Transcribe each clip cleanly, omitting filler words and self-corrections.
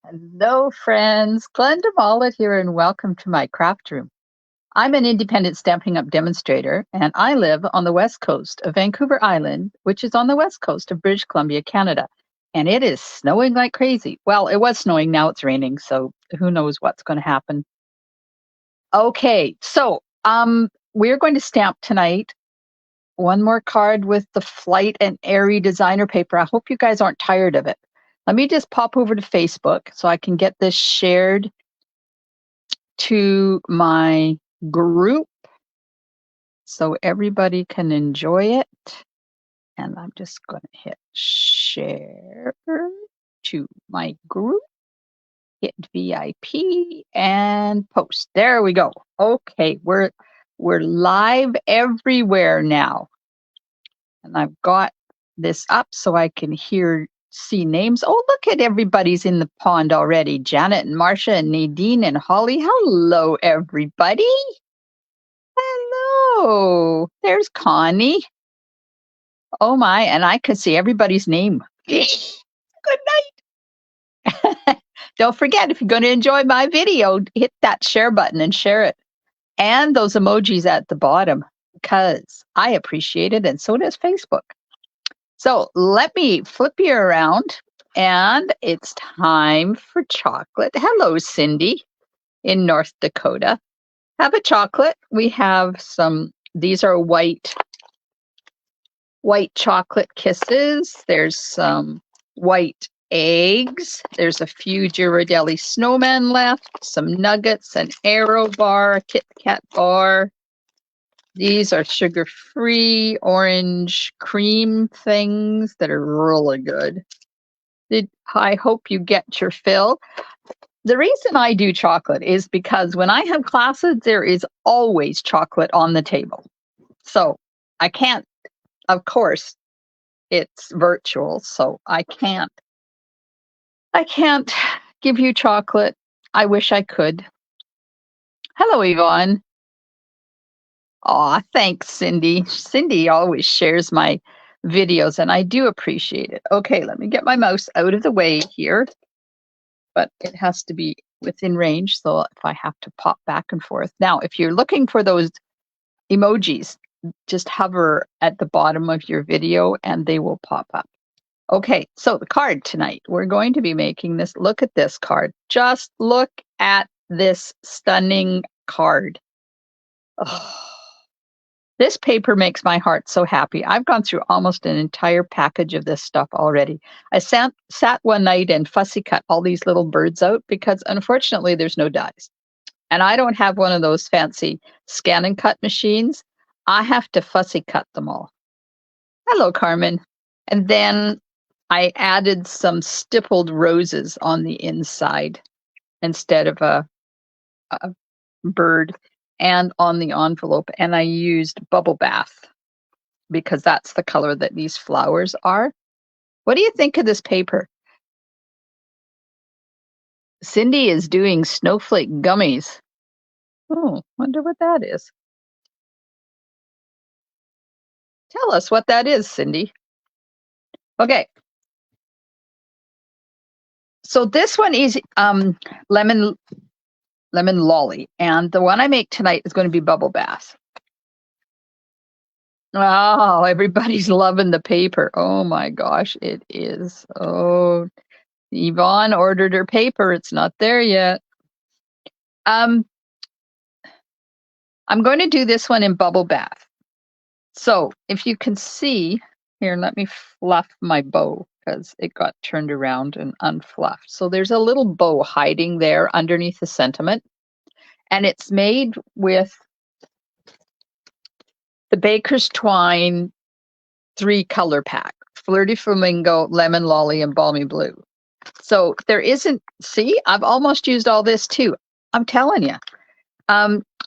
Hello, friends. Glenda Mollett here, and welcome to my craft room. I'm an independent Stampin' Up! Demonstrator, and I live on the west coast of Vancouver Island, which is on the west coast of British Columbia, Canada. And it is snowing like crazy. Well, it was snowing, now it's raining, so who knows what's going to happen. Okay, so we're going to stamp tonight one more card with the Flight and Airy Designer Paper. I hope you guys aren't tired of it. Let me just pop over to Facebook so I can get this shared to my group so everybody can enjoy it. And I'm just going to hit share to my group, hit VIP and post. There we go. Okay, we're live everywhere now. And I've got this up so I can see names. Oh, look at everybody's in the pond already. Janet and Marcia and Nadine and Holly. Hello, everybody. Hello. There's Connie. Oh my, and I could see everybody's name. Good night. Don't forget, if you're going to enjoy my video, hit that share button and share it. And those emojis at the bottom, because I appreciate it, and so does Facebook. So let me flip you around, and it's time for chocolate. Hello, Cindy in North Dakota. Have a chocolate. We have these are white chocolate kisses. There's some white eggs. There's a few Ghirardelli snowmen left, some nuggets, an Aero bar, a Kit Kat bar. These are sugar-free orange cream things that are really good. I hope you get your fill. The reason I do chocolate is because when I have classes, there is always chocolate on the table. So I can't, of course, it's virtual, so I can't give you chocolate. I wish I could. Hello, Yvonne. Aw, thanks, Cindy. Cindy always shares my videos, and I do appreciate it. Okay, let me get my mouse out of the way here, but it has to be within range, so if I have to pop back and forth. Now, if you're looking for those emojis, just hover at the bottom of your video and they will pop up. Okay, so the card tonight, we're going to be making this. Look at this card. Just look at this stunning card. Oh. This paper makes my heart so happy. I've gone through almost an entire package of this stuff already. I sat one night and fussy cut all these little birds out because unfortunately there's no dies. And I don't have one of those fancy scan and cut machines. I have to fussy cut them all. Hello, Carmen. And then I added some stippled roses on the inside instead of a bird, and on the envelope, and I used bubble bath because that's the color that these flowers are. What do you think of this paper? Cindy is doing snowflake gummies. Oh, wonder what that is. Tell us what that is, Cindy. Okay. So this one is lemon lolly, and the one I make tonight is going to be bubble bath. Oh, everybody's loving the paper. Oh my gosh, it is. Oh, Yvonne ordered her paper. It's not there yet. I'm going to do this one in bubble bath. So if you can see here, let me fluff my bow because it got turned around and unfluffed. So there's a little bow hiding there underneath the sentiment, and it's made with the Baker's Twine 3-color pack: Flirty Flamingo, Lemon Lolly, and Balmy Blue. So there isn't, see, I've almost used all this too. I'm telling you.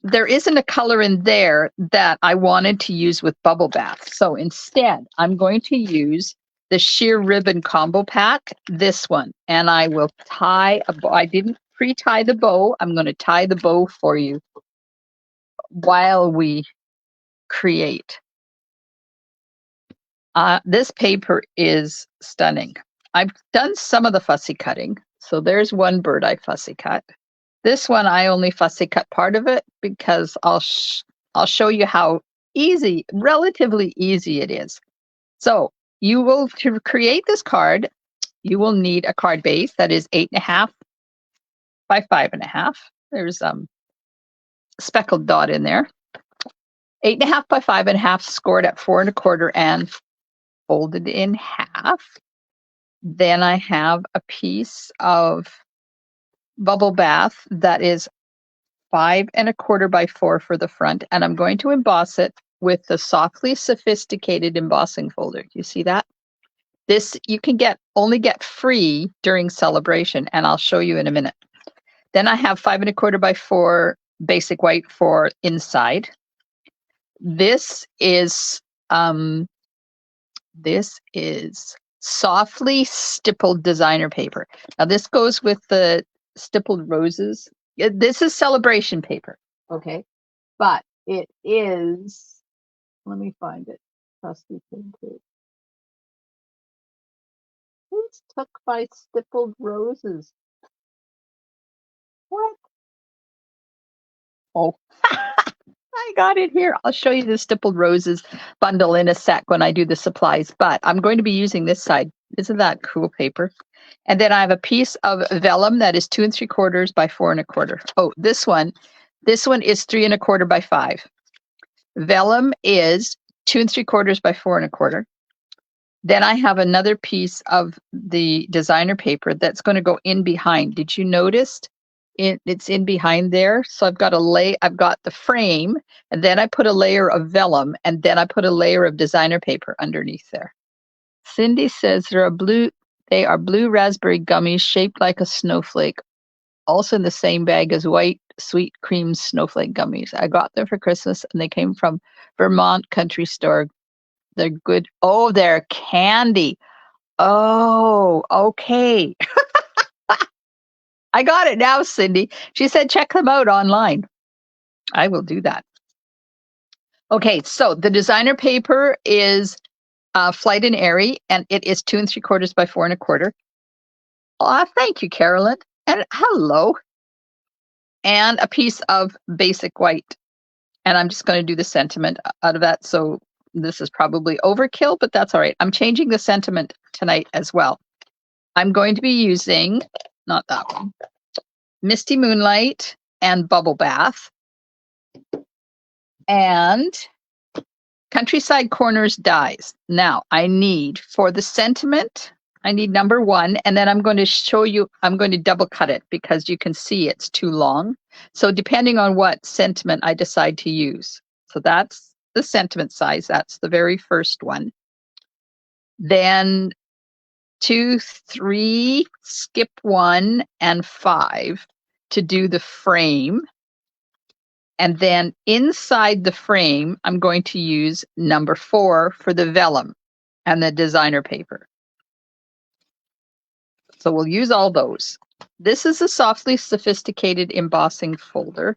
There isn't a color in there that I wanted to use with bubble bath. So instead, I'm going to use the sheer ribbon combo pack, this one, and I will tie a bow. I didn't pre-tie the bow. I'm going to tie the bow for you while we create. This paper is stunning. I've done some of the fussy cutting, So there's one bird I fussy cut. This one I only fussy cut part of it because I'll show you how easy, relatively easy it is. So you will, to create this card, you will need a card base that is 8.5 by 5.5. There's speckled dot in there. 8.5 by 5.5, scored at 4.25 and folded in half. Then I have a piece of bubble bath that is 5.25 by 4 for the front, and I'm going to emboss it with the Softly Sophisticated embossing folder. You see that? This you can only get free during Sale-a-Bration, and I'll show you in a minute. Then I have 5.25 by 4 basic white for inside. This is softly stippled designer paper. Now this goes with the stippled roses. This is Sale-a-Bration paper, okay? But it is, let me find it. It's took by stippled roses. What? Oh, I got it here. I'll show you the stippled roses bundle in a sec when I do the supplies, but I'm going to be using this side. Isn't that cool paper? And then I have a piece of vellum that is 2.75 by 4.25. Oh, this one is 3.25 by 5. Vellum is 2.75 by 4.25. Then I have another piece of the designer paper that's going to go in behind. Did you notice it's in behind there? So I've got the frame, and then I put a layer of vellum, and then I put a layer of designer paper underneath there. Cindy says they are blue raspberry gummies shaped like a snowflake, also in the same bag as white sweet cream snowflake gummies. I got them for Christmas, and they came from Vermont Country Store. They're good. Oh, they're candy. Oh, okay. I got it now, Cindy. She said check them out online. I will do that. Okay, so the designer paper is Flight Airy, and it is 2.75 by 4.25. Thank you, Carolyn. And hello. And a piece of basic white. And I'm just going to do the sentiment out of that. So this is probably overkill, but that's all right. I'm changing the sentiment tonight as well. I'm going to be using, not that one, Misty Moonlight and Bubble Bath and Countryside Corners dies. Now I need, for the sentiment, I need number 1, and then I'm going to show you, I'm going to double cut it because you can see it's too long. So depending on what sentiment I decide to use. So that's the sentiment size. That's the very first one. Then 2, 3, skip 1, and 5 to do the frame. And then inside the frame, I'm going to use number 4 for the vellum and the designer paper. So we'll use all those. This is a Softly Sophisticated embossing folder.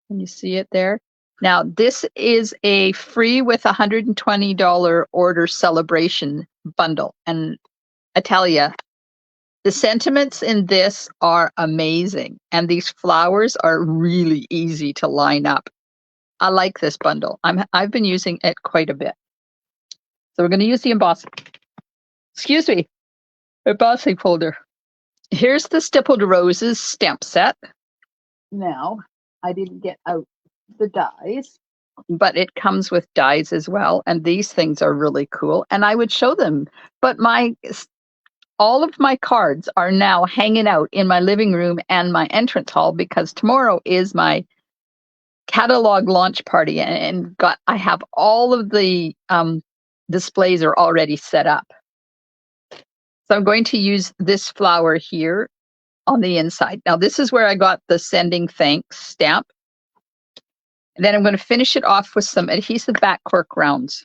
Can you see it there? Now, this is a free with $120 order Sale-a-Bration bundle. And I tell you, the sentiments in this are amazing. And these flowers are really easy to line up. I like this bundle. I've been using it quite a bit. So we're going to use the embossing. Excuse me. Embossing folder. Here's the Stippled Roses stamp set. Now, I didn't get out the dies, but it comes with dies as well. And these things are really cool. And I would show them. But all of my cards are now hanging out in my living room and my entrance hall because tomorrow is my catalog launch party, and I have all of the displays are already set up. So I'm going to use this flower here on the inside. Now this is where I got the sending thanks stamp. And then I'm going to finish it off with some adhesive back cork rounds.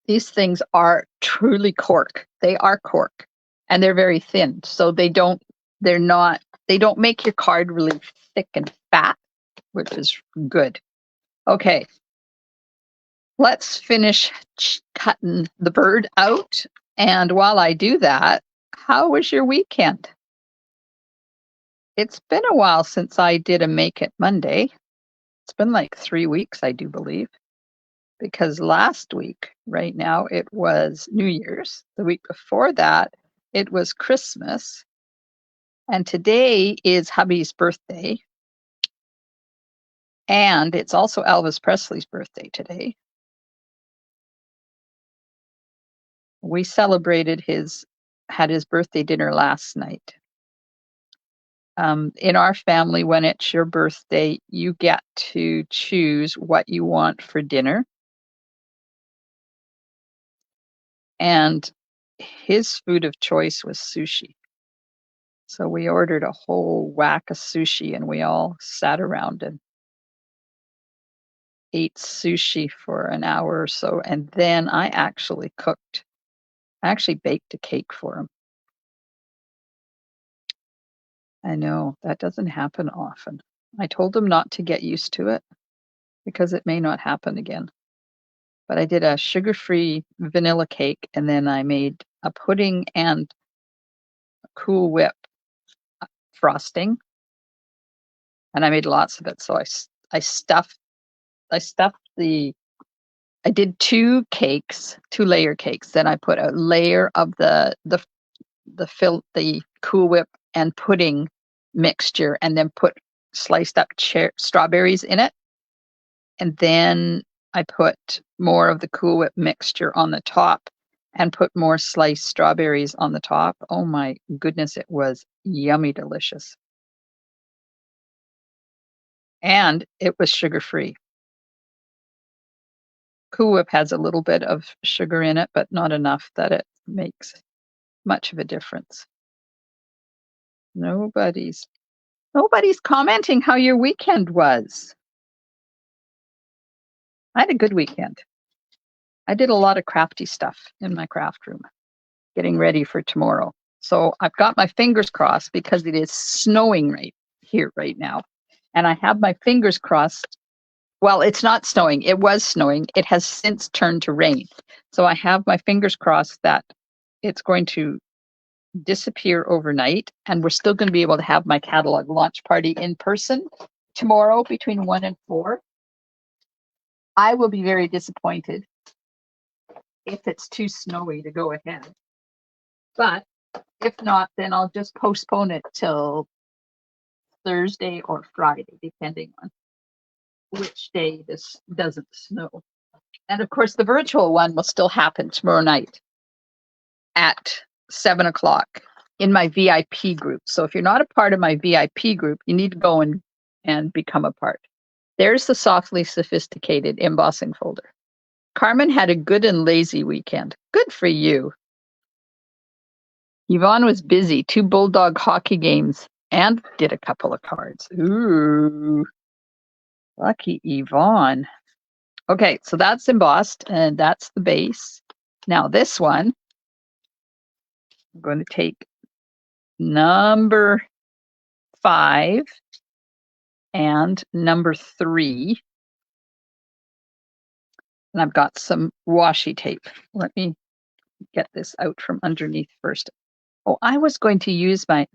These things are truly cork. They are cork, and they're very thin. So they don't make your card really thick and fat, which is good. Okay. Let's finish cutting the bird out. And while I do that, How was your weekend? It's been a while since I did a Make It Monday. It's been like 3 weeks, I do believe, because last week, right now, it was New Year's. The week before that, it was Christmas. And today is hubby's birthday. And it's also Elvis Presley's birthday today. We had his birthday dinner last night. In our family, when it's your birthday, you get to choose what you want for dinner. And his food of choice was sushi. So we ordered a whole whack of sushi and we all sat around and ate sushi for an hour or so. And then I actually baked a cake for him. I know that doesn't happen often. I told him not to get used to it because it may not happen again. But I did a sugar-free vanilla cake and then I made a pudding and a Cool Whip frosting. And I made lots of it. So I did two layer cakes. Then I put a layer of the Cool Whip and pudding mixture, and then put sliced up strawberries in it. And then I put more of the Cool Whip mixture on the top and put more sliced strawberries on the top. Oh my goodness, it was yummy delicious. And it was sugar-free. Cool Whip has a little bit of sugar in it, but not enough that it makes much of a difference. Nobody's commenting how your weekend was. I had a good weekend. I did a lot of crafty stuff in my craft room, getting ready for tomorrow. So I've got my fingers crossed because it is snowing right here right now. And I have my fingers crossed. Well, it's not snowing. It was snowing. It has since turned to rain. So I have my fingers crossed that it's going to disappear overnight and we're still going to be able to have my catalog launch party in person tomorrow between 1 and 4. I will be very disappointed if it's too snowy to go ahead. But if not, then I'll just postpone it till Thursday or Friday, depending on which day this doesn't snow. And of course, the virtual one will still happen tomorrow night at 7 o'clock in my VIP group. So if you're not a part of my VIP group, you need to go and become a part. There's the softly sophisticated embossing folder. Carmen had a good and lazy weekend. Good for you. Yvonne was busy, 2 bulldog hockey games, and did a couple of cards. Ooh, lucky Yvonne. Okay, so that's embossed, and that's the base. Now this one, I'm going to take number 5 and number 3, and I've got some washi tape. Let me get this out from underneath first. Oh, I was going to use I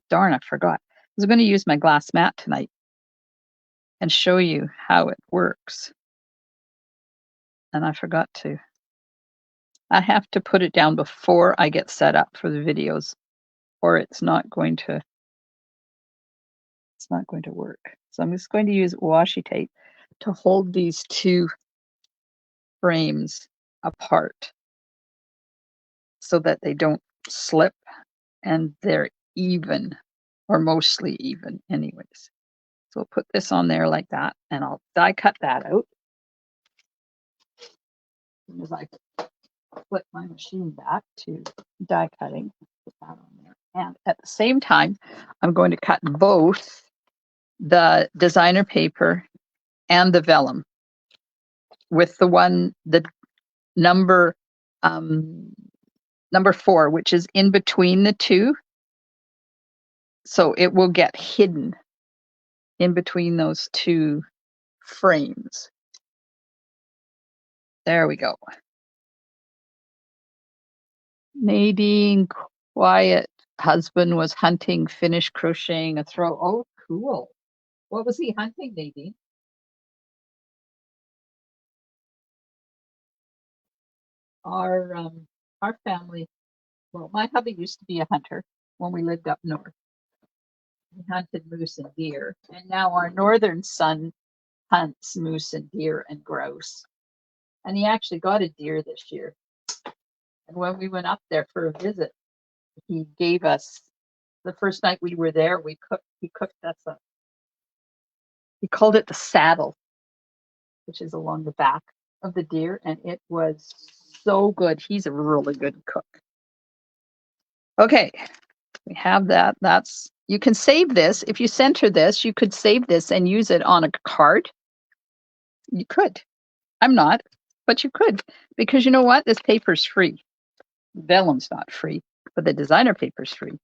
forgot. I was going to use my glass mat tonight and show you how it works. And I forgot to. I have to put it down before I get set up for the videos, or it's not going to work. So I'm just going to use washi tape to hold these 2 frames apart so that they don't slip and they're even, or mostly even anyways. So I'll put this on there like that, and I'll die cut that out. As I flip my machine back to die cutting, put that on there. And at the same time, I'm going to cut both the designer paper and the vellum with the number 4, which is in between the 2. So it will get hidden in between those 2 frames. There we go. Nadine, quiet. husband was hunting, finished crocheting a throw. Oh, cool. What was he hunting, Nadine? Our family, well, my hubby used to be a hunter when we lived up north. He hunted moose and deer, and now our northern son hunts moose and deer and grouse. And he actually got a deer this year. And when we went up there for a visit, he gave us the first night we were there. He cooked us a. He called it the saddle, which is along the back of the deer, and it was so good. He's a really good cook. Okay, we have that. That's you can save this. If you center this, you could save this and use it on a card. You could. I'm not, but you could, because you know what? This paper's free. Vellum's not free, but the designer paper's free.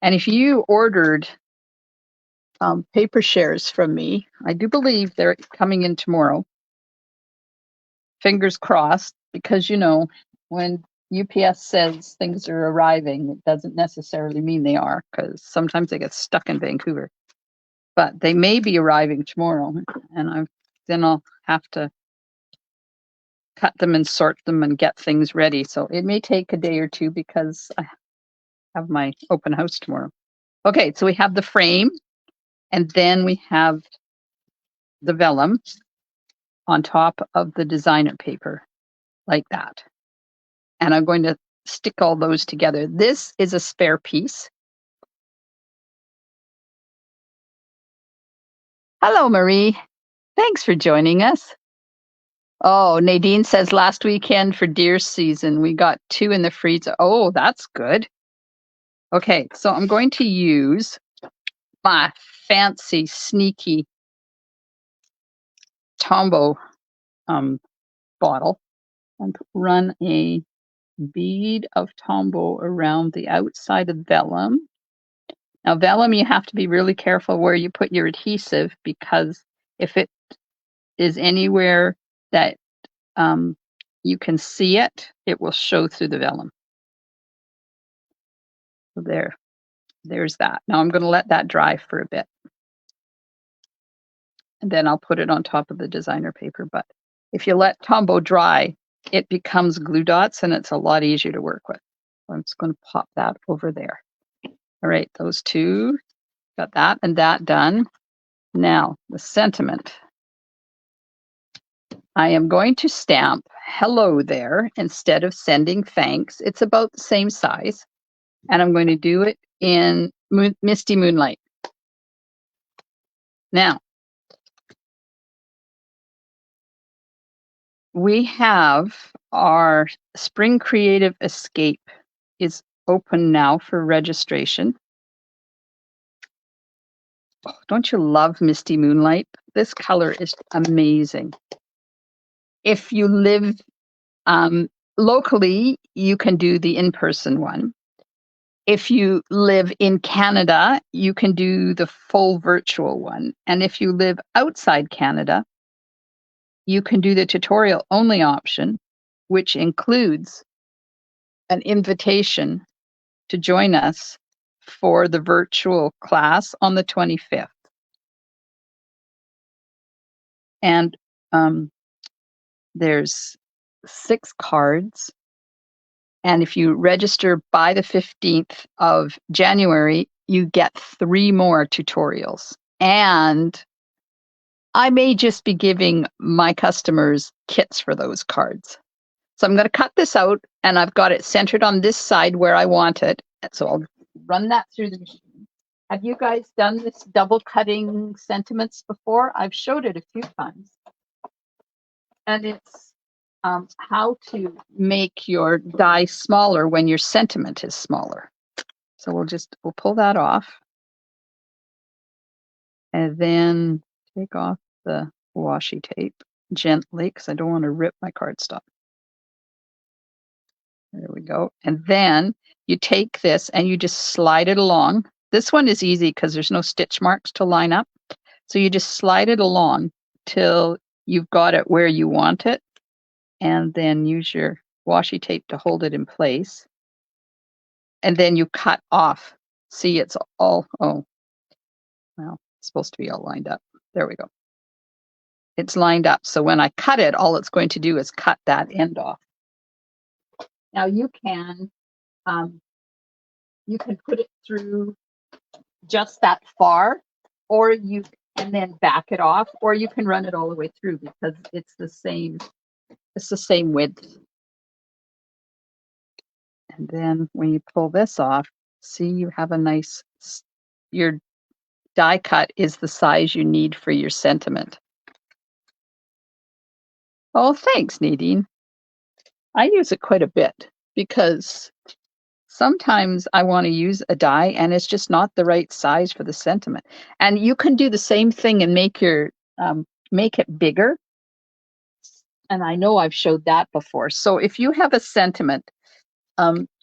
And if you ordered paper shares from me, I do believe they're coming in tomorrow. Fingers crossed, because you know, when UPS says things are arriving, it doesn't necessarily mean they are, because sometimes they get stuck in Vancouver. But they may be arriving tomorrow, and then I'll have to cut them and sort them and get things ready. So it may take a day or two because I have my open house tomorrow. Okay, so we have the frame, and then we have the vellum on top of the designer paper, like that. And I'm going to stick all those together. This is a spare piece. Hello, Marie. Thanks for joining us. Oh, Nadine says last weekend for deer season, we got 2 in the freezer. Oh, that's good. Okay, so I'm going to use my fancy, sneaky Tombow bottle and run a bead of Tombow around the outside of vellum. Now, vellum, you have to be really careful where you put your adhesive, because if it is anywhere that you can see it, it will show through the vellum. So there's that. Now I'm going to let that dry for a bit. And then I'll put it on top of the designer paper. But if you let Tombow dry, it becomes glue dots and it's a lot easier to work with. So I'm just going to pop that over there. All right, those 2, got that and that done. Now, the sentiment. I am going to stamp hello there instead of sending thanks. It's about the same size. And I'm going to do it in Misty Moonlight. Now, we have our Spring Creative Escape is open now for registration. Oh, don't you love Misty Moonlight? This color is amazing. If you live locally, you can do the in-person one. If you live in Canada, you can do the full virtual one. And if you live outside Canada, you can do the tutorial only option, which includes an invitation to join us for the virtual class on the 25th. And there's 6 cards. And if you register by the 15th of January, you get 3 more tutorials. And I may just be giving my customers kits for those cards. So I'm going to cut this out, and I've got it centered on this side where I want it. So I'll run that through the machine. Have you guys done this double cutting sentiments before? I've showed it a few times. And it's how to make your die smaller when your sentiment is smaller. So we'll pull that off. And then take off the washi tape gently, because I don't want to rip my cardstock. There we go. And then you take this and you just slide it along. This one is easy because there's no stitch marks to line up. So you just slide it along till you've got it where you want it, and then use your washi tape to hold it in place. and then you cut off. See, it's all, oh, well, it's supposed to be all lined up. There we go. It's lined up. So when I cut it, all it's going to do is cut that end off. Now you can put it through just that far, or you and then back it off, or you can run it all the way through because it's the same width. And then when you pull this off, see, you have a nice, your die cut is the size you need for your sentiment. Oh, thanks, Nadine. I use it quite a bit because sometimes I want to use a die and it's just not the right size for the sentiment. And you can do the same thing and make your make it bigger. And I know I've showed that before. So if you have a sentiment,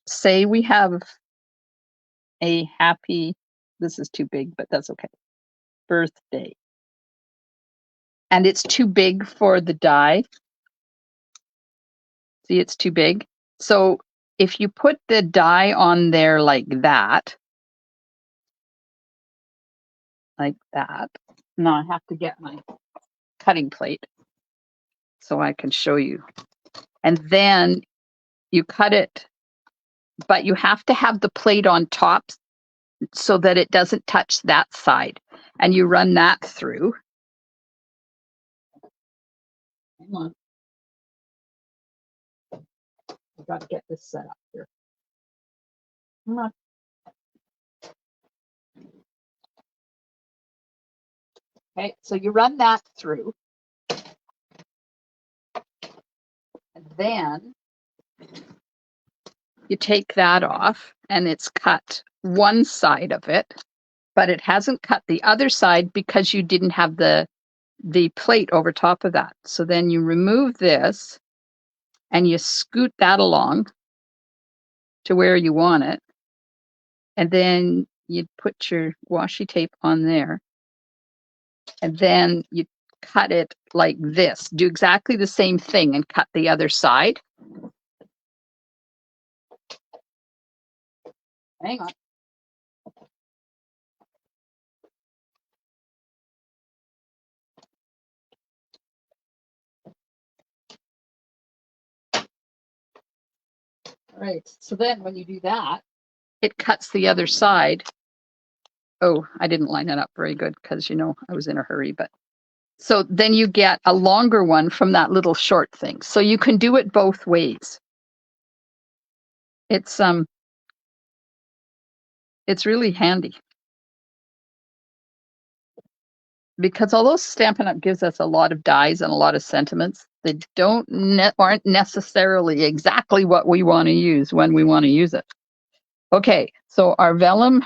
say we have a happy, this is too big, but that's okay, birthday. And it's too big for the die. See, it's too big. So if you put the die on there like that, now I have to get my cutting plate so I can show you. And then you cut it, but you have to have the plate on top so that it doesn't touch that side. And you run that through. Hang on. I've got to get this set up here. Come on. Okay, so you run that through. And then you take that off and it's cut one side of it, but it hasn't cut the other side because you didn't have the plate over top of that. So then you remove this and you scoot that along to where you want it. And then you put your washi tape on there. And then you cut it like this. Do exactly the same thing and cut the other side. Hang on. All right, so then when you do that, it cuts the other side. Oh, I didn't line it up very good because, you know, I was in a hurry, but so then you get a longer one from that little short thing. So you can do it both ways. It's really handy. Because although Stampin' Up! Gives us a lot of dies and a lot of sentiments, they aren't necessarily exactly what we want to use when we want to use it. Okay, so our vellum,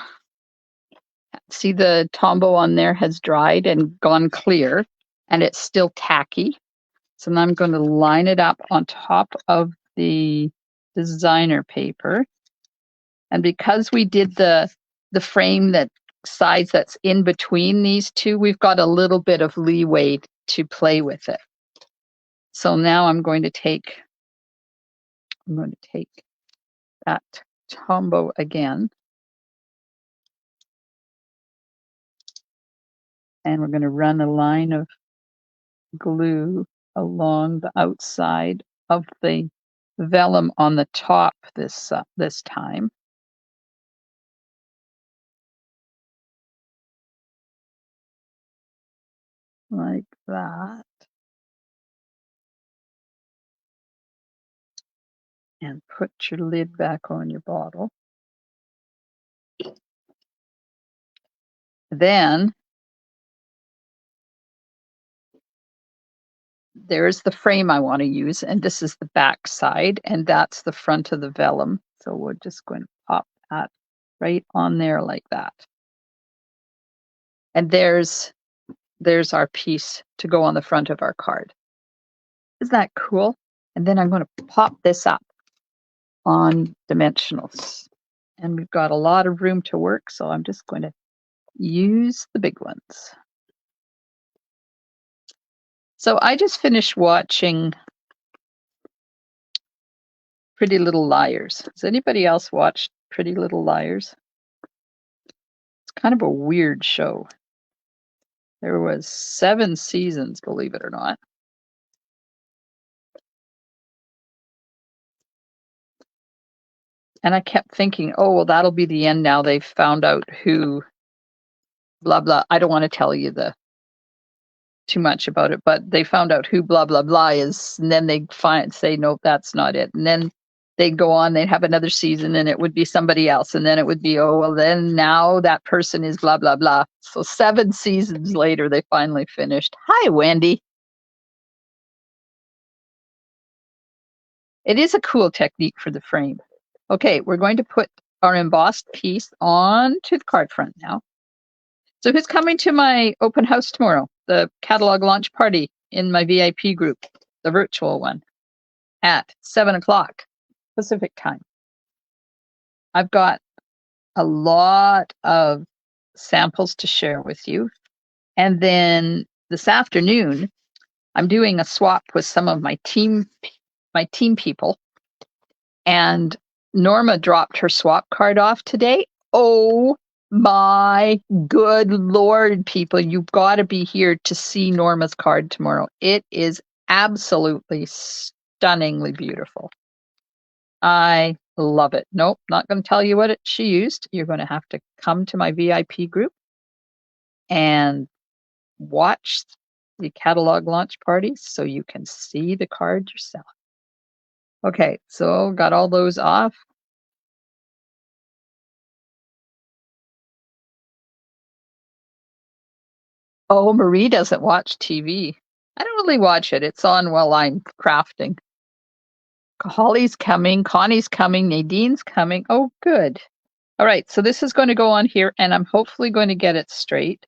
see the tombow on there has dried and gone clear, and it's still tacky. So now I'm going to line it up on top of the designer paper. And because we did the frame that size that's in between these two, we've got a little bit of leeway to play with it. So now I'm going to take that tombow again. And we're going to run a line of glue along the outside of the vellum on the top this time. Like that. And put your lid back on your bottle. Then there's the frame I want to use, and this is the back side, and that's the front of the vellum. So we're just going to pop that right on there like that. And there's our piece to go on the front of our card. Isn't that cool? And then I'm going to pop this up on dimensionals. And we've got a lot of room to work, so I'm just going to use the big ones. So I just finished watching Pretty Little Liars. Has anybody else watched Pretty Little Liars. It's kind of a weird show. There was 7 seasons, believe it or not. And I kept thinking, oh, well, that'll be the end now. They've found out who, blah, blah. I don't want to tell you too much about it, but they found out who blah, blah, blah is. And then they say, nope, that's not it. And then they'd go on, they'd have another season and it would be somebody else. And then it would be, oh, well, then now that person is blah, blah, blah. So 7 seasons later, they finally finished. Hi, Wendy. It is a cool technique for the frame. Okay, we're going to put our embossed piece onto the card front now. So who's coming to my open house tomorrow? The catalog launch party in my VIP group, the virtual one, at 7 o'clock Pacific time. I've got a lot of samples to share with you. And then this afternoon, I'm doing a swap with some of my team people. And Norma dropped her swap card off today. Oh my good Lord, people, you've got to be here to see Norma's card tomorrow. It is absolutely stunningly beautiful. I love it. Nope, not going to tell you what she used. You're going to have to come to my VIP group and watch the catalog launch party so you can see the card yourself. Okay, so got all those off. Oh, Marie doesn't watch TV. I don't really watch it. It's on while I'm crafting. Holly's coming, Connie's coming, Nadine's coming. Oh, good. All right, so this is going to go on here, and I'm hopefully going to get it straight.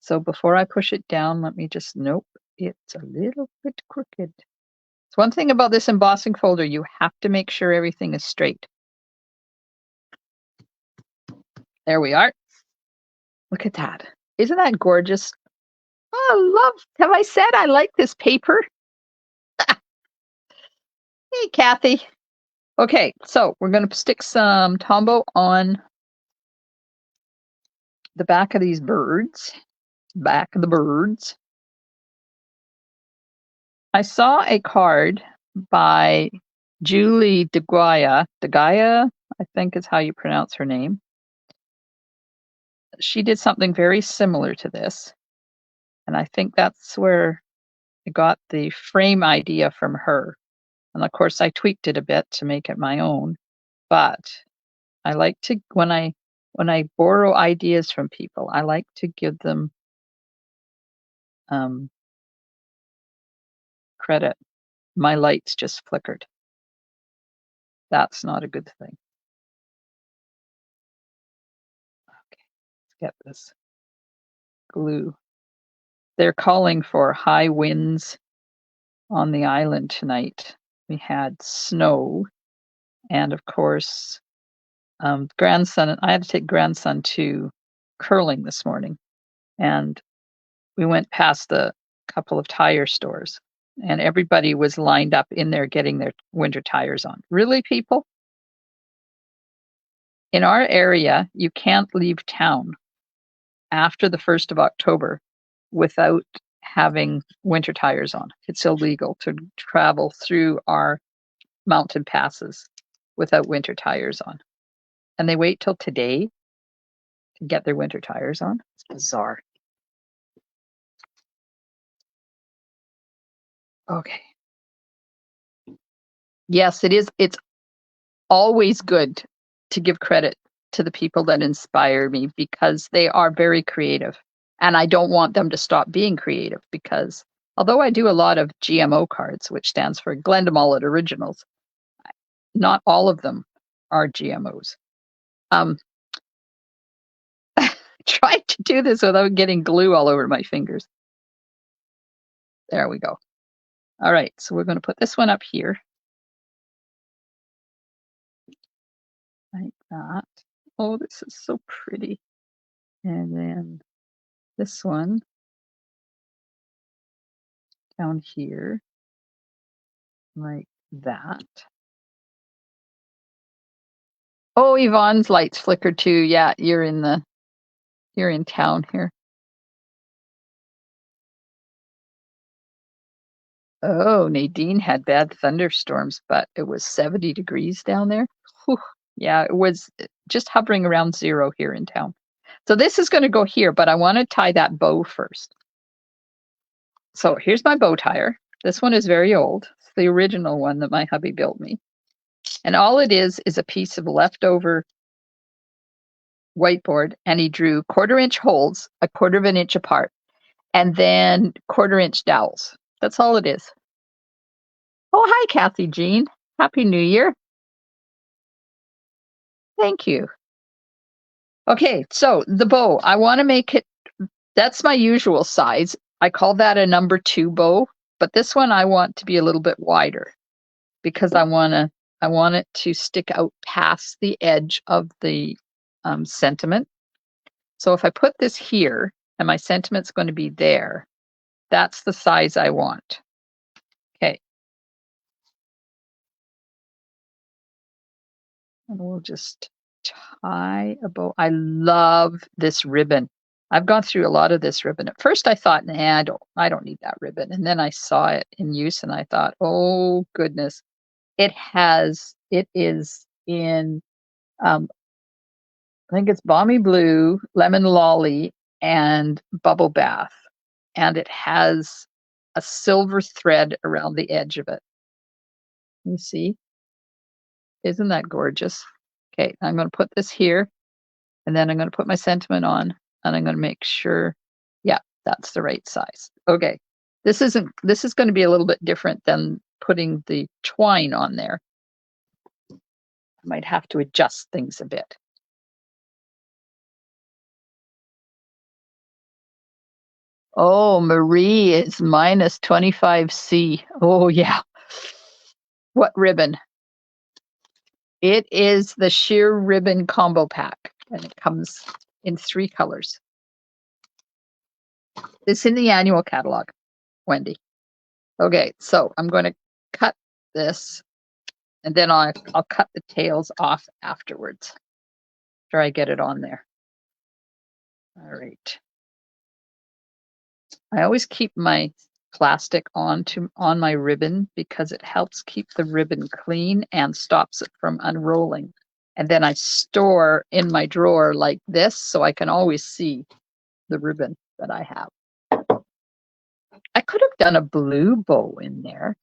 So before I push it down, let me just, nope, it's a little bit crooked. It's one thing about this embossing folder, you have to make sure everything is straight. There we are. Look at that. Isn't that gorgeous? Oh, love. Have I said I like this paper? Hey, Kathy. Okay, so we're going to stick some Tombow on the back of these birds. Back of the birds. I saw a card by Julie DeGuaya. DeGuaya, I think is how you pronounce her name. She did something very similar to this. And I think that's where I got the frame idea from her. And of course, I tweaked it a bit to make it my own. But I like to, when I borrow ideas from people, I like to give them credit. My lights just flickered. That's not a good thing. Okay, let's get this glue. They're calling for high winds on the island tonight. We had snow, and of course, grandson. I had to take grandson to curling this morning, and we went past the couple of tire stores, and everybody was lined up in there getting their winter tires on. Really, people? In our area, you can't leave town after the 1st of October without having winter tires on. It's illegal to travel through our mountain passes without winter tires on. And they wait till today to get their winter tires on. It's bizarre. Okay. Yes, it is. It's always good to give credit to the people that inspire me because they are very creative. And I don't want them to stop being creative because although I do a lot of GMO cards, which stands for Glendamullet Originals, not all of them are GMOs. Trying to do this without getting glue all over my fingers. There we go. All right, so we're going to put this one up here. Like that. Oh, this is so pretty. And then this one down here, like that. Oh, Yvonne's lights flickered too. Yeah, you're in town here. Oh, Nadine had bad thunderstorms, but it was 70 degrees down there. Whew. Yeah, it was just hovering around 0 here in town. So this is going to go here, but I want to tie that bow first. So here's my bow tire. This one is very old. It's the original one that my hubby built me. And all it is a piece of leftover whiteboard, and he drew 1/4 inch holes, 1/4 of an inch apart, and then 1/4 inch dowels. That's all it is. Oh, hi, Kathy Jean. Happy New Year. Thank you. Okay, so the bow, I want to make it, that's my usual size. I call that a number 2 bow, but this one I want to be a little bit wider because I want it to stick out past the edge of the sentiment. So if I put this here and my sentiment's going to be there, that's the size I want. Okay. And we'll just tie a bow. I love this ribbon. I've gone through a lot of this ribbon. At first I thought, nah, I don't need that ribbon. And then I saw it in use and I thought, oh goodness. It is in I think it's Balmy Blue, Lemon Lolly, and Bubble Bath. And it has a silver thread around the edge of it. You see? Isn't that gorgeous? Okay, I'm going to put this here, and then I'm going to put my sentiment on, and I'm going to make sure, yeah, that's the right size. Okay, this is going to be a little bit different than putting the twine on there. I might have to adjust things a bit. Oh, Marie is minus 25C. Oh, yeah. What ribbon? It is the sheer ribbon combo pack, and it comes in 3 colors. It's in the annual catalog, Wendy. Okay, so I'm going to cut this, and then I'll cut the tails off afterwards after I get it on there. All right. I always keep my plastic on my ribbon because it helps keep the ribbon clean and stops it from unrolling. And then I store in my drawer like this so I can always see the ribbon that I have. I could have done a blue bow in there.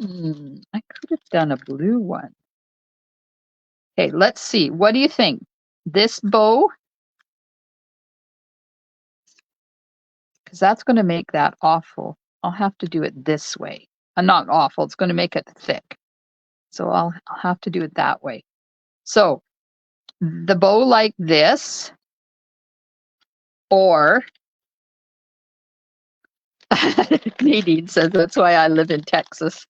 I could have done a blue one. Okay, let's see. What do you think? This bow? Because that's going to make that awful. I'll have to do it this way. Not awful. It's going to make it thick. So I'll have to do it that way. So the bow like this, or Nadine says that's why I live in Texas.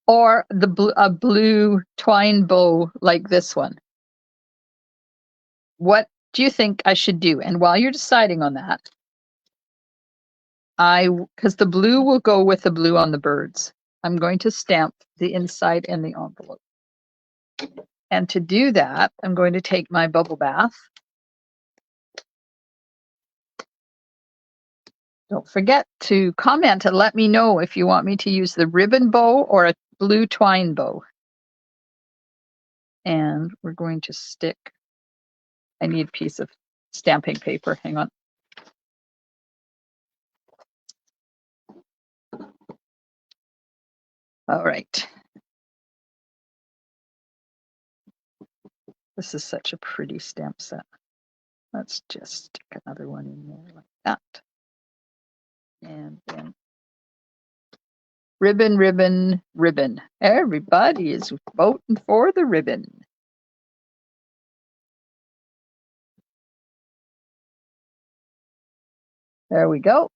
Or a blue twine bow like this one. What do you think I should do? And while you're deciding on that, because the blue will go with the blue on the birds, I'm going to stamp the inside and the envelope. And to do that, I'm going to take my bubble bath. Don't forget to comment and let me know if you want me to use the ribbon bow or a blue twine bow. And we're going to stick, I need a piece of stamping paper, hang on. All right. This is such a pretty stamp set. Let's just stick another one in there like that. And then ribbon, ribbon, ribbon. Everybody is voting for the ribbon. There we go.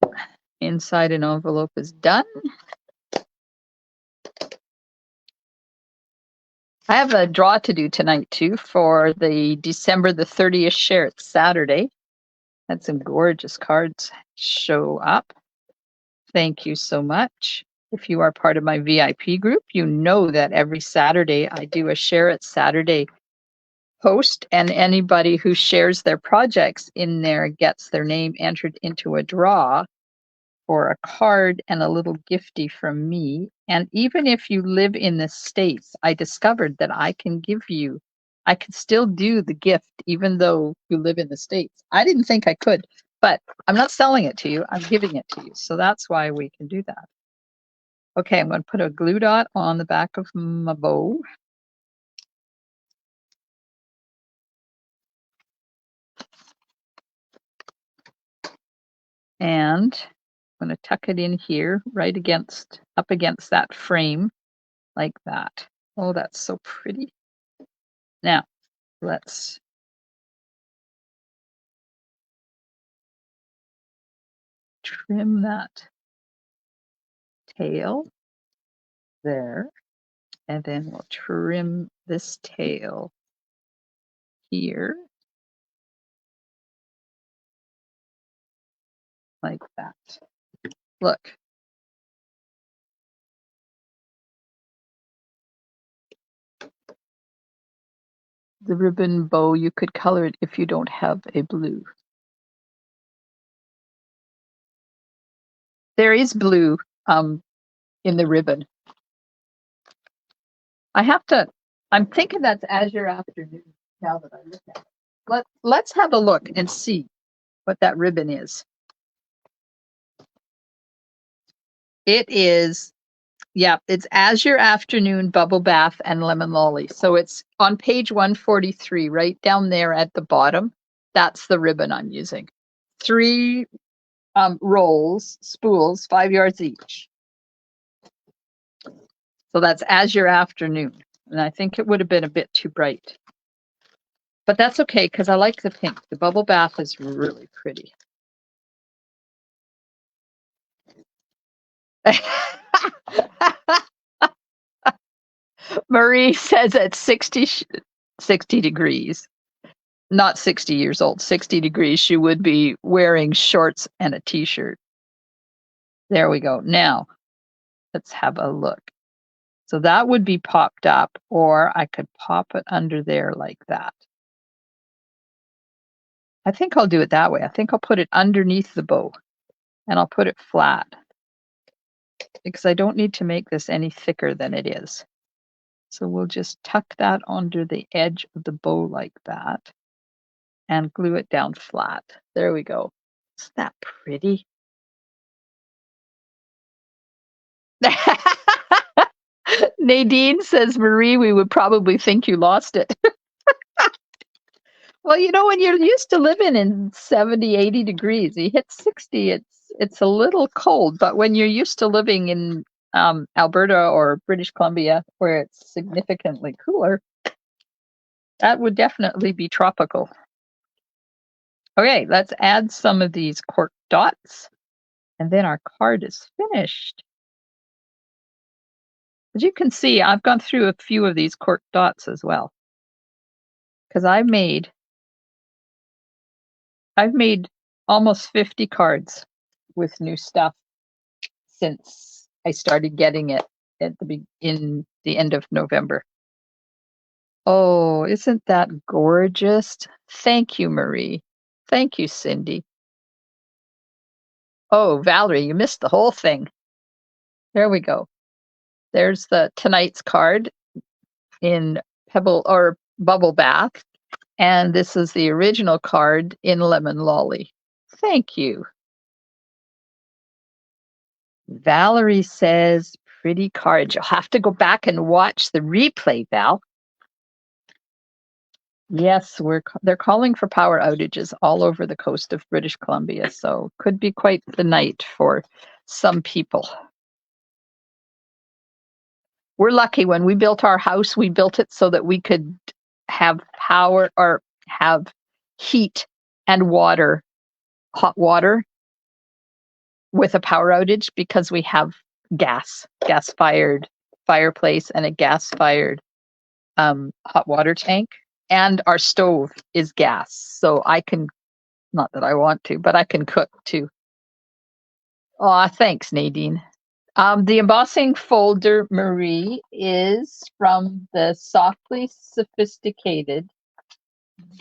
Inside an envelope is done. I have a draw to do tonight too for the December the 30th share. It's Saturday. Had some gorgeous cards show up. Thank you so much. If you are part of my VIP group, you know that every Saturday I do a Share It Saturday post, and anybody who shares their projects in there gets their name entered into a draw for a card and a little gifty from me. And even if you live in the States, I discovered that I can still do the gift even though you live in the States. I didn't think I could, but I'm not selling it to you, I'm giving it to you. So that's why we can do that. Okay, I'm going to put a glue dot on the back of my bow. And I'm going to tuck it in here, up against that frame, like that. Oh, that's so pretty. Now, let's trim that tail there, and then we'll trim this tail here, like that. Look. The ribbon bow, you could color it if you don't have a blue. There is blue in the ribbon. I'm thinking that's Azure Afternoon now that I look at it. Let's have a look and see what that ribbon is. It is, yeah, it's Azure Afternoon Bubble Bath and Lemon Lolly. So it's on page 143, right down there at the bottom. That's the ribbon I'm using. 3 rolls, spools, 5 yards each. So that's Azure Afternoon. And I think it would have been a bit too bright. But that's okay, because I like the pink. The bubble bath is really pretty. Marie says at 60 degrees, not 60 years old, 60 degrees, she would be wearing shorts and a t-shirt. There we go. Now, let's have a look. So that would be popped up, or I could pop it under there like that. I think I'll do it that way. I think I'll put it underneath the bow, and I'll put it flat, because I don't need to make this any thicker than it is. So we'll just tuck that under the edge of the bow like that and glue it down flat. There we go. Isn't that pretty? Nadine says, Marie, we would probably think you lost it. Well, you know, when you're used to living in 70, 80 degrees, you hit 60, it's a little cold. But when you're used to living in Alberta or British Columbia, where it's significantly cooler, that would definitely be tropical. Okay, let's add some of these cork dots, and then our card is finished. As you can see, I've gone through a few of these cork dots as well, because I've made almost 50 cards with new stuff since I started getting it in the end of November. Oh, isn't that gorgeous? Thank you, Marie. Thank you, Cindy. Oh, Valerie, you missed the whole thing. There we go. There's tonight's card in Pebble or Bubble Bath, and this is the original card in Lemon Lolly. Thank you. Valerie says, pretty card. You'll have to go back and watch the replay, Val. Yes, they're calling for power outages all over the coast of British Columbia, so could be quite the night for some people. We're lucky. When we built our house, we built it so that we could have power or have heat and water, hot water with a power outage, because we have gas-fired fireplace and a gas-fired hot water tank, and our stove is gas. So I can, not that I want to, but I can cook too. Aw, thanks, Nadine. The embossing folder, Marie, is from the Softly Sophisticated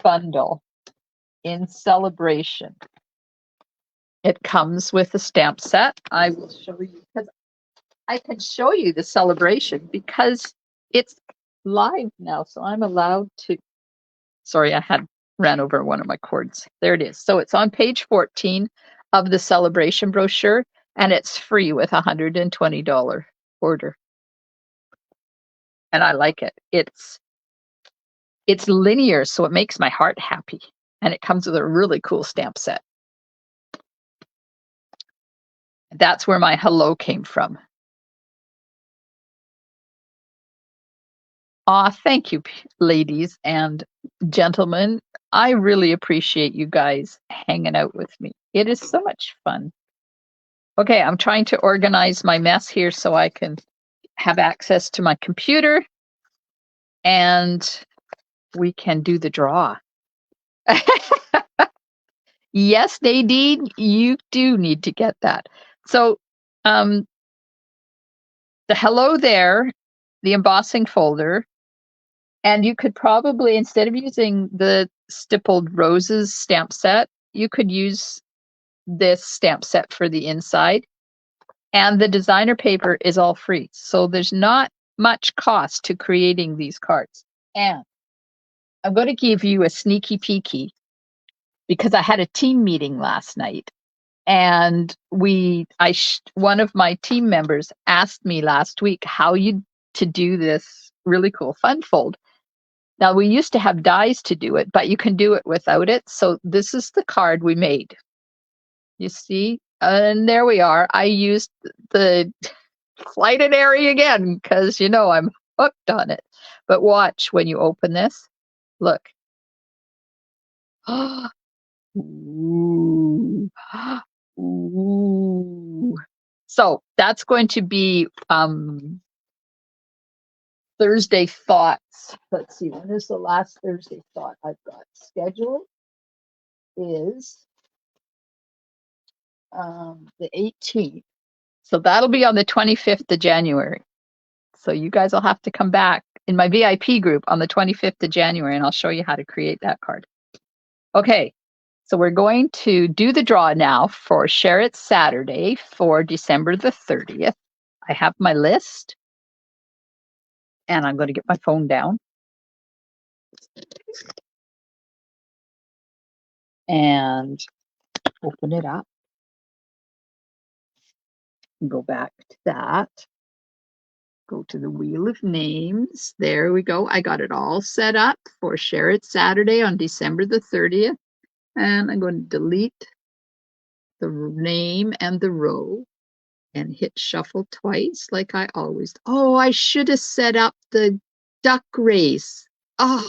bundle in Sale-a-Bration. It comes with a stamp set. I will show you, because I can show you the Sale-a-Bration because it's live now. So I'm allowed to, sorry, I had ran over one of my cords. There it is. So it's on page 14 of the Sale-a-Bration brochure, and it's free with a $120 order. And I like it. It's linear, so it makes my heart happy. And it comes with a really cool stamp set. That's where my hello came from. Thank you, ladies and gentlemen. I really appreciate you guys hanging out with me. It is so much fun. Okay, I'm trying to organize my mess here so I can have access to my computer and we can do the draw. Yes, Nadine, you do need to get that. So, the hello there, the embossing folder, and you could probably, instead of using the Stippled Roses stamp set, you could use this stamp set for the inside. And the designer paper is all free. So there's not much cost to creating these cards. And I'm going to give you a sneaky peeky because I had a team meeting last night. And one of my team members asked me last week how to do this really cool fun fold. Now, we used to have dies to do it, but you can do it without it. So this is the card we made. You see? And there we are. I used the Flight Airy again because, I'm hooked on it. But watch when you open this. Look. Ooh. Ooh. So that's going to be Thursday thoughts. Let's see, when is the last Thursday thought I've got scheduled? Is the 18th. So that'll be on the 25th of January. So you guys will have to come back in my VIP group on the 25th of January, and I'll show you how to create that card. Okay, so we're going to do the draw now for Share It Saturday for December the 30th. I have my list, and I'm going to get my phone down. And open it up. Go back to that. Go to the Wheel of Names. There we go. I got it all set up for Share It Saturday on December the 30th. And I'm going to delete the name and the row and hit shuffle twice like I always. Oh, I should have set up the duck race. Oh,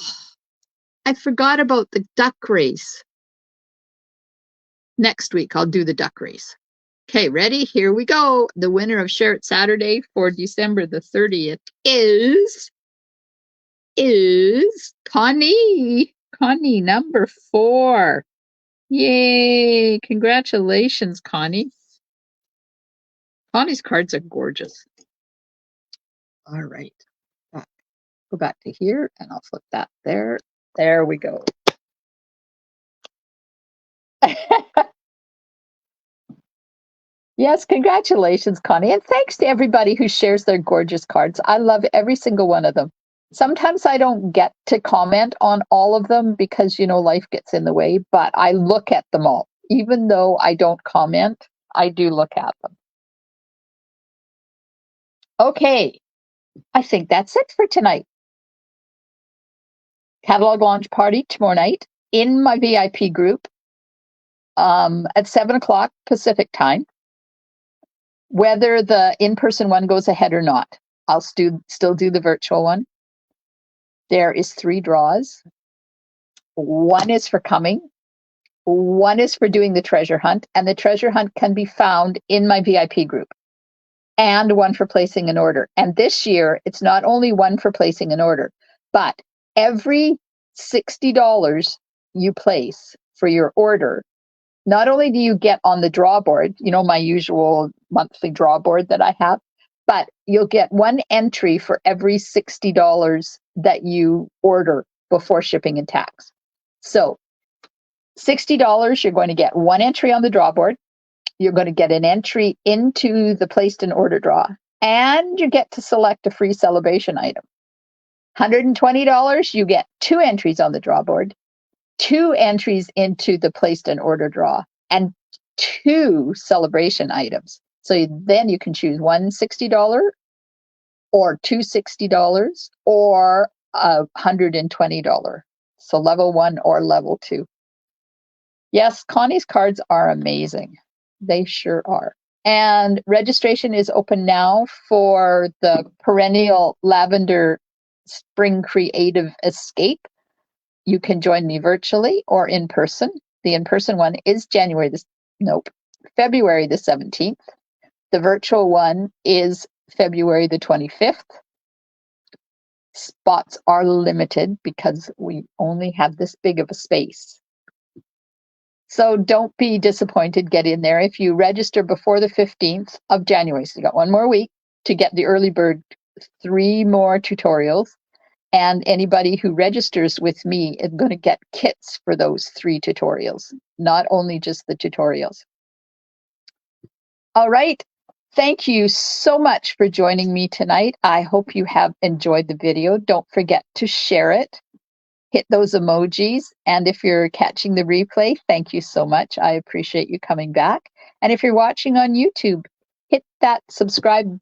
I forgot about the duck race. Next week, I'll do the duck race. Okay, ready? Here we go. The winner of Share It Saturday for December the 30th is Connie. Connie, number 4. Yay! Congratulations, Connie. Connie's cards are gorgeous. All right. Go back to here, and I'll flip that there. There we go. Yes, congratulations, Connie. And thanks to everybody who shares their gorgeous cards. I love every single one of them. Sometimes I don't get to comment on all of them because, life gets in the way, but I look at them all. Even though I don't comment, I do look at them. Okay, I think that's it for tonight. Catalog launch party tomorrow night in my VIP group at 7 o'clock Pacific time. Whether the in-person one goes ahead or not, I'll still do the virtual one. There is 3 draws. One is for coming. One is for doing the treasure hunt, and the treasure hunt can be found in my VIP group. And one for placing an order. And this year, it's not only one for placing an order, but every $60 you place for your order, not only do you get on the draw board, my usual monthly draw board that I have, but you'll get one entry for every $60 that you order before shipping and tax. So $60, you're going to get one entry on the draw board. You're going to get an entry into the placed an order draw, and you get to select a free Sale-a-Bration item. $120, you get two entries on the draw board, two entries into the placed an order draw, and two Sale-a-Bration items. So then you can choose one $60 or two $60 or $120. So level 1 or level 2. Yes, Connie's cards are amazing. They sure are. And registration is open now for the perennial lavender spring creative escape. You can join me virtually or in person. The in-person one is February the 17th. The virtual one is February the 25th. Spots are limited because we only have this big of a space. So don't be disappointed. Get in there. If you register before the 15th of January, so you got one more week to get the early bird 3 more tutorials. And anybody who registers with me is going to get kits for those 3 tutorials, not only just the tutorials. All right. Thank you so much for joining me tonight. I hope you have enjoyed the video. Don't forget to share it. Hit those emojis. And if you're catching the replay, thank you so much. I appreciate you coming back. And if you're watching on YouTube, hit that subscribe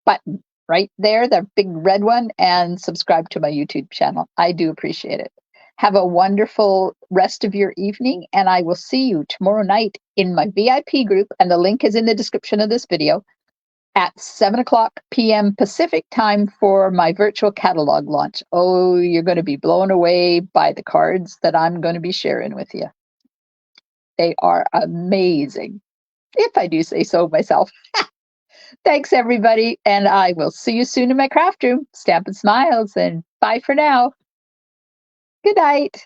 button right there, that big red one, and subscribe to my YouTube channel. I do appreciate it. Have a wonderful rest of your evening, and I will see you tomorrow night in my VIP group, and the link is in the description of this video, at 7:00 p.m. Pacific time for my virtual catalog launch. Oh, you're going to be blown away by the cards that I'm going to be sharing with you. They are amazing, if I do say so myself. Thanks, everybody, and I will see you soon in my craft room. Stampin' Smiles, and bye for now. Good night.